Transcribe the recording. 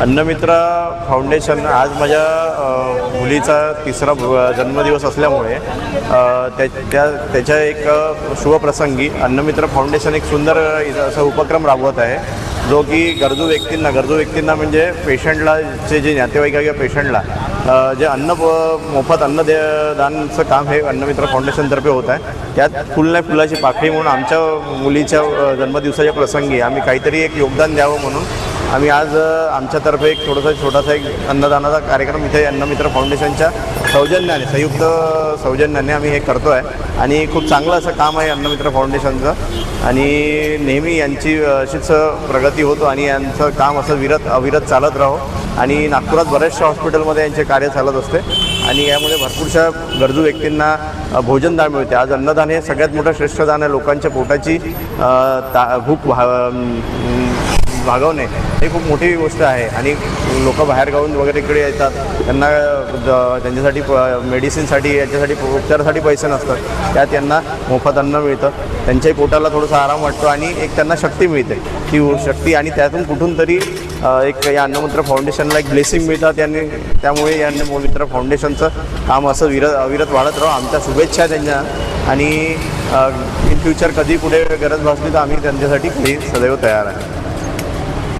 अन्नमित्र foundation आज माझ्या मुलीचा तिसरा जन्मदिवस असल्यामुळे त्याच्या एक शुभप्रसंगी अन्नमित्र फाउंडेशन एक सुंदर असा उपक्रम राबवत आहे, जो की गरजू व्यक्तींना म्हणजे पेशंटला जे नातेवाईक किंवा पेशंटला जे मोफत दानचं काम हे अन्नमित्र फाउंडेशनतर्फे होत आहे। त्यात फुलाची पाकळी म्हणून आमच्या मुलीच्या जन्मदिवसाच्या प्रसंगी आम्ही काहीतरी एक योगदान द्यावं म्हणून आम्ही आज आमच्यातर्फे एक छोटासा एक अन्नदानाचा कार्यक्रम इथे अन्नमित्र फाउंडेशनच्या संयुक्त सौजन्याने आम्ही हे करतो आहे आणि खूप चांगलं असं काम आहे अन्नमित्र फाउंडेशनचं आणि नेहमी यांची अशीच प्रगती होतो आणि यांचं काम असं अविरत चालत राहो आणि नागपुरात बऱ्याचशा हॉस्पिटलमध्ये यांचे कार्य चालत असते आणि यामुळे भरपूरशा गरजू व्यक्तींना भोजनदान मिळते। आज अन्नदान हे सगळ्यात मोठं श्रेष्ठ दान आहे। लोकांच्या पोटाची भूक भागवणे हे खूप मोठी गोष्ट आहे आणि लोक बाहेरगावून वगैरे इकडे येतात, त्यांना त्यांच्यासाठी मेडिसिनसाठी याच्यासाठी उपचारासाठी पैसे नसतात, त्यात त्यांना मोफत अन्न मिळतं, त्यांच्याही पोटाला थोडासा आराम वाटतो आणि एक त्यांना शक्ती मिळते, ती शक्ती आणि त्यातून कुठून तरी एक या अन्नमित्र फाउंडेशनला एक ब्लेसिंग मिळतात आणि त्यामुळे या अन्नमित्र फाउंडेशनचं काम असं अविरत वाढत राहो। आमच्या शुभेच्छा त्यांना आणि इन फ्युचर कधी पुढे गरज भासली तर आम्ही त्यांच्यासाठी सदैव तयार आहे।